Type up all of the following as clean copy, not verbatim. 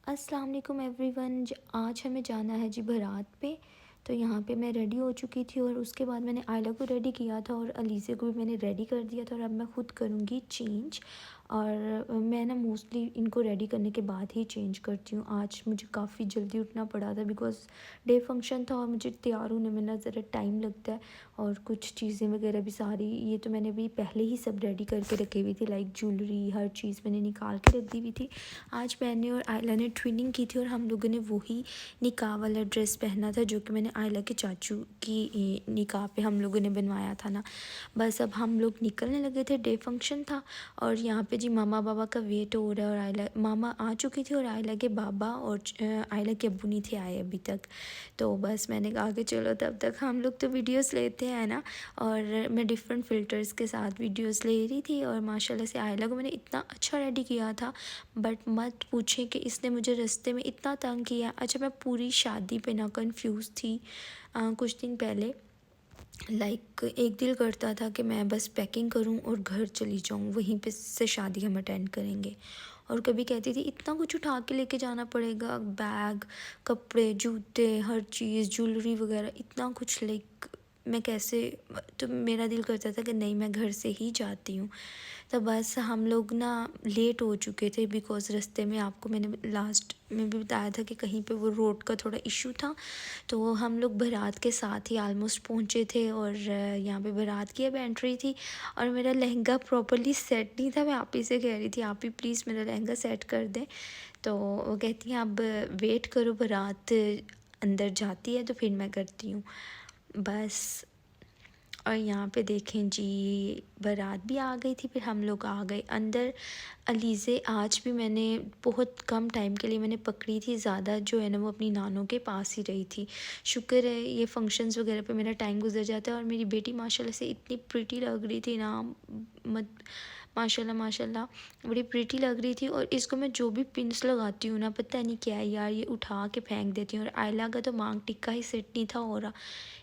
अस्सलाम वालेकुम एवरीवन। आज हमें जाना है जी बारात पे। तो यहाँ पे मैं रेडी हो चुकी थी और उसके बाद मैंने आयला को रेडी किया था और अलीज़े को भी मैंने रेडी कर दिया था और अब मैं ख़ुद करूँगी चेंज। और मैं ना मोस्टली इनको रेडी करने के बाद ही चेंज करती हूँ। आज मुझे काफ़ी जल्दी उठना पड़ा था बिकॉज़ डे फंक्शन था और मुझे तैयार होने में ना ज़रा टाइम लगता है। और कुछ चीज़ें वगैरह भी सारी ये तो मैंने भी पहले ही सब रेडी करके रखी हुई थी, लाइक ज्वेलरी हर चीज़ मैंने निकाल के रख दी हुई थी। आज मैंने और आयला ने ट्विनिंग की थी और हम लोगों ने वही निकाह वाला ड्रेस पहना था जो कि मैंने आयला के चाचू की निकाह पे हम लोगों ने बनवाया था ना। बस अब हम लोग निकलने लगे थे, डे फंक्शन था। और यहाँ पे जी मामा बाबा का वेट हो रहा है और आयला मामा आ चुकी थी और आयला के बाबा और आयला के अब्बू नहीं थे आए अभी तक। तो बस मैंने कहा कि चलो तब तक हम लोग तो वीडियोस लेते हैं ना। और मैं डिफरेंट फ़िल्टर्स के साथ वीडियोस ले रही थी और माशाल्लाह से आयला को मैंने इतना अच्छा रेडी किया था। बट मत पूछें कि इसने मुझे रास्ते में इतना तंग किया। अच्छा, मैं पूरी शादी पे ना कंफ्यूज थी। कुछ दिन पहले लाइक एक दिल करता था कि मैं बस पैकिंग करूं और घर चली जाऊं, वहीं पे से शादी हम अटेंड करेंगे। और कभी कहती थी इतना कुछ उठा के लेके जाना पड़ेगा, बैग, कपड़े, जूते, हर चीज़, ज्वेलरी वगैरह, इतना कुछ, लाइक मैं कैसे। तो मेरा दिल करता था कि नहीं, मैं घर से ही जाती हूँ। तो बस हम लोग ना लेट हो चुके थे बिकॉज़ रास्ते में आपको मैंने लास्ट में भी बताया था कि कहीं पे वो रोड का थोड़ा इशू था। तो हम लोग बारात के साथ ही आलमोस्ट पहुँचे थे और यहाँ पे बारात की अब एंट्री थी। और मेरा लहंगा प्रॉपर्ली सेट नहीं था। मैं आप ही से कह रही थी आप ही प्लीज़ मेरा लहंगा सेट कर दें। तो वो कहती हैं अब वेट करो, बारात अंदर जाती है तो फिर मैं करती हूँ बस। और यहाँ पे देखें जी, बारात भी आ गई थी, फिर हम लोग आ गए अंदर। अलीज़े आज भी मैंने बहुत कम टाइम के लिए मैंने पकड़ी थी, ज़्यादा जो है ना वो अपनी नानों के पास ही रही थी। शुक्र है ये फंक्शंस वगैरह पे मेरा टाइम गुजर जाता है। और मेरी बेटी माशाल्लाह से इतनी प्रिटी लग रही थी ना, मत माशाल्लाह माशाल्लाह बड़ी प्रिटी लग रही थी। और इसको मैं जो भी पिन्स लगाती हूँ ना, पता नहीं क्या है यार, ये उठा के फेंक देती हूँ। और आयला का तो मांग टिक्का ही सेट नहीं था हो रहा।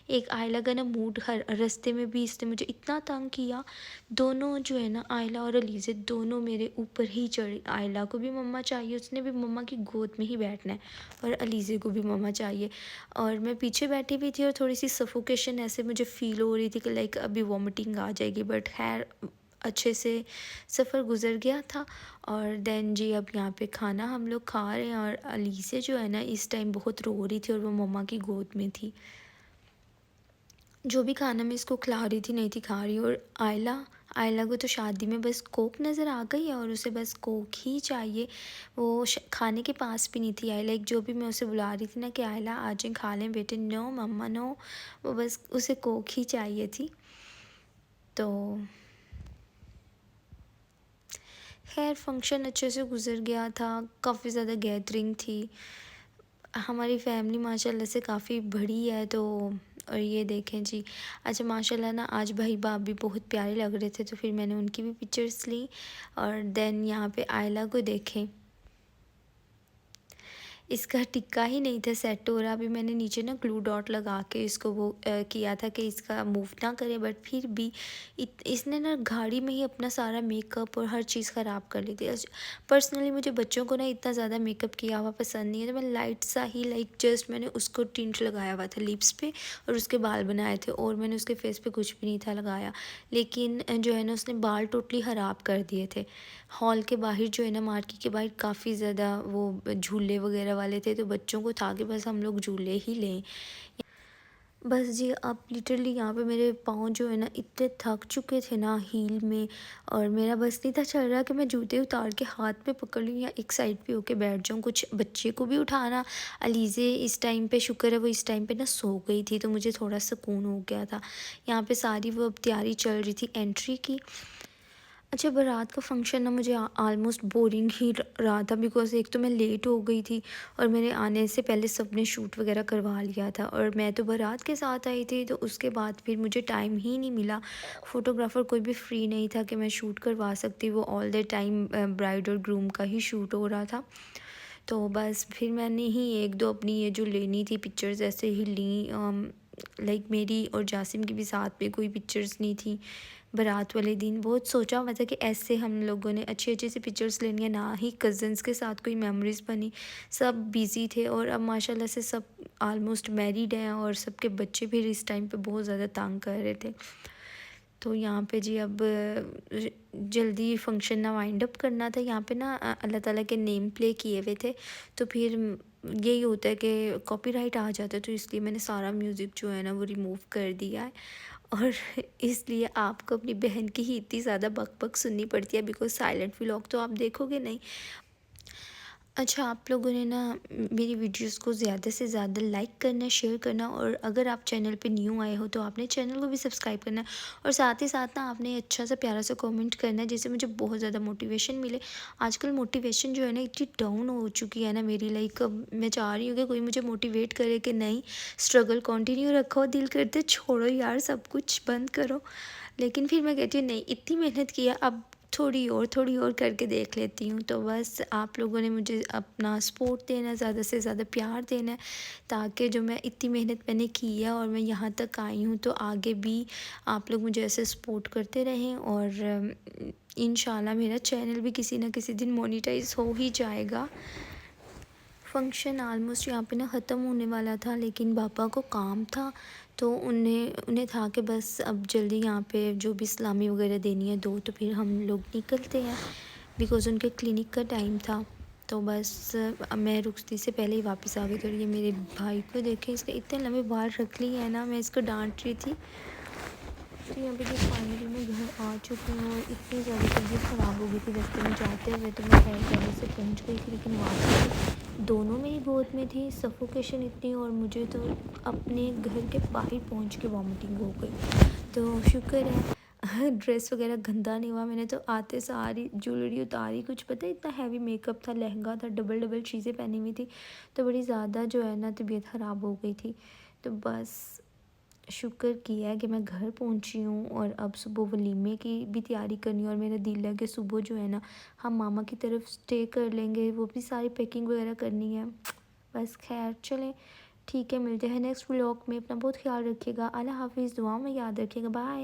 एक आयला का ना मूड, हर रास्ते में भी इसने मुझे इतना तंग किया। दोनों जो है ना, आयला और अलीज़े दोनों मेरे ऊपर ही चढ़ी। आयला को भी मम्मा चाहिए, उसने भी मम्मा की गोद में ही बैठना है। और अलीज़े को भी मम्मा चाहिए। और मैं पीछे बैठी हुई थी और थोड़ी सी सफोकेशन ऐसे मुझे फ़ील हो रही थी कि लाइक अभी वॉमिटिंग आ जाएगी। बट खैर अच्छे से सफ़र गुज़र गया था। और देन जी अब यहाँ पे खाना हम लोग खा रहे हैं और अलीज़े जो है ना इस टाइम बहुत रो रही थी और वो मम्मा की गोद में थी। जो भी खाना मैं इसको खिला रही थी नहीं थी खा रही। और आयला आयला को तो शादी में बस कोक नज़र आ गई है और उसे बस कोक ही चाहिए। वो खाने के पास भी नहीं थी आयला। एक जो भी मैं उसे बुला रही थी ना कि आयला आ जाए खा लें बेटे, नो मम्मा नो, वो बस उसे कोक ही चाहिए थी। तो खैर फंक्शन अच्छे से गुजर गया था। काफ़ी ज़्यादा गैदरिंग थी। हमारी फैमिली माशाल्लाह से काफ़ी बड़ी है। तो और ये देखें जी, अच्छा माशाल्लाह ना आज भाई बाप भी बहुत प्यारे लग रहे थे तो फिर मैंने उनकी भी पिक्चर्स ली। और देन यहाँ पे आयला को देखें, इसका टिक्का ही नहीं था सेट हो रहा। अभी मैंने नीचे ना ग्लू डॉट लगा के इसको वो किया था कि इसका मूव ना करे। बट फिर भी इसने ना गाड़ी में ही अपना सारा मेकअप और हर चीज़ ख़राब कर ली थी। पर्सनली मुझे बच्चों को ना इतना ज़्यादा मेकअप किया हुआ पसंद नहीं है। तो मैं लाइट सा ही, लाइक जस्ट मैंने उसको टिंट लगाया हुआ था लिप्स पे और उसके बाल बनाए थे और मैंने उसके फेस पे कुछ भी नहीं था लगाया। लेकिन जो है ना उसने बाल टोटली ख़राब कर दिए थे। हॉल के बाहर जो है ना, मार्केट के बाहर काफ़ी ज़्यादा वो झूले वगैरह वाले थे तो बच्चों को था कि बस हम लोग झूले ही लें। बस जी अब लिटरली यहाँ पे मेरे पाँव जो है ना इतने थक चुके थे ना हील में। और मेरा बस नहीं था चल रहा कि मैं जूते उतार के हाथ में पकड़ लूँ या एक साइड पे होके बैठ जाऊँ, कुछ बच्चे को भी उठाना। अलीज़े इस टाइम पे शुक्र है वो इस टाइम पे ना सो गई थी तो मुझे थोड़ा सुकून हो गया था। यहाँ पे सारी वो अब तैयारी चल रही थी एंट्री की। अच्छा, बारात का फ़ंक्शन ना मुझे ऑलमोस्ट बोरिंग ही रहा था बिकॉज़ एक तो मैं लेट हो गई थी और मेरे आने से पहले सबने शूट वगैरह करवा लिया था और मैं तो बारात के साथ आई थी। तो उसके बाद फिर मुझे टाइम ही नहीं मिला। फ़ोटोग्राफ़र कोई भी फ्री नहीं था कि मैं शूट करवा सकती। वो ऑल द टाइम ब्राइड और ग्रूम का ही शूट हो रहा था। तो बस फिर मैंने ही एक दो अपनी ये जो लेनी थी पिक्चर्स ऐसे ही ली। लाइक मेरी और जासिम की भी साथ में कोई पिक्चर्स नहीं थी। बारात वाले दिन बहुत सोचा हुआ था कि ऐसे हम लोगों ने अच्छी अच्छी सी पिक्चर्स लेनी है, ना ही कज़न्स के साथ कोई मेमोरीज़ बनी। सब बिज़ी थे और अब माशाल्लाह से सब ऑलमोस्ट मैरिड हैं और सबके बच्चे भी इस टाइम पे बहुत ज़्यादा तंग कर रहे थे। तो यहाँ पे जी अब जल्दी फंक्शन ना वाइंड अप करना था। यहाँ पे ना अल्लाह ताला के नेम प्ले किए हुए थे, तो फिर यही होता है कि कॉपीराइट आ जाता है, तो इसलिए मैंने सारा म्यूज़िक जो है ना वो रिमूव कर दिया है। और इसलिए आपको अपनी बहन की ही इतनी ज़्यादा बक बक सुननी पड़ती है, बिकॉज़ साइलेंट व्लॉग तो आप देखोगे नहीं। अच्छा, आप लोगों ने ना मेरी वीडियोस को ज़्यादा से ज़्यादा लाइक करना, शेयर करना, और अगर आप चैनल पे न्यू आए हो तो आपने चैनल को भी सब्सक्राइब करना है, और साथ ही साथ ना आपने अच्छा सा प्यारा सा कमेंट करना है, जिससे मुझे बहुत ज़्यादा मोटिवेशन मिले। आजकल मोटिवेशन जो है ना इतनी डाउन हो चुकी है ना मेरी, लाइक मैं चाह रही हूँ कि कोई मुझे मोटिवेट करे कि नहीं, स्ट्रगल कंटिन्यू रखो, दिल करते छोड़ो यार, सब कुछ बंद करो। लेकिन फिर मैं कहती हूँ नहीं, इतनी मेहनत की है, अब थोड़ी और करके देख लेती हूँ। तो बस आप लोगों ने मुझे अपना सपोर्ट देना है, ज़्यादा से ज़्यादा प्यार देना है, ताकि जो मैं इतनी मेहनत मैंने की है और मैं यहाँ तक आई हूँ, तो आगे भी आप लोग मुझे ऐसे सपोर्ट करते रहें। और इंशाल्लाह मेरा चैनल भी किसी ना किसी दिन मोनेटाइज हो ही जाएगा। फंक्शन ऑलमोस्ट यहाँ पे ना ख़त्म होने वाला था, लेकिन पापा को काम था, तो उन्हें उन्हें था कि बस अब जल्दी यहाँ पे जो भी सलामी वगैरह देनी है दो, तो फिर हम लोग निकलते हैं, बिकॉज़ उनके क्लिनिक का टाइम था। तो बस मैं रुकती से पहले ही वापस आ गई। तो ये मेरे भाई को देखें, इसके इतने लंबे बाल रख लिए हैं ना, मैं इसको डांट रही थी। तो यहाँ पे जो फाइनली मैं घर आ चुकी हूँ, और इतनी ज़्यादा तबीयत ख़राब हो गई थी रास्ते में जाते हुए, तो मैं खैर पहले से पहुँच गई थी, लेकिन वापसी दोनों मेरी गोद में थी, सफोकेशन इतनी, और मुझे तो अपने घर के बाहर पहुँच के वॉमिटिंग हो गई। तो शुक्र है ड्रेस वगैरह गंदा नहीं हुआ। मैंने तो आते सारी ज्वेलरी उतारी, कुछ पता है इतना हैवी मेकअप था, लहंगा था, डबल डबल चीज़ें पहनी हुई थी, तो बड़ी ज़्यादा जो है ना तबीयत ख़राब हो गई थी। तो बस शुक्र किया है कि मैं घर पहुंची हूँ, और अब सुबह वलीमे की भी तैयारी करनी है, और मेरा दिल है कि सुबह जो है ना हम मामा की तरफ स्टे कर लेंगे, वो भी सारी पैकिंग वगैरह करनी है। बस खैर चलें, ठीक है, मिलते हैं नेक्स्ट व्लॉग में। अपना बहुत ख्याल रखिएगा। अल्लाह हाफिज़, दुआ में याद रखिएगा। बाय।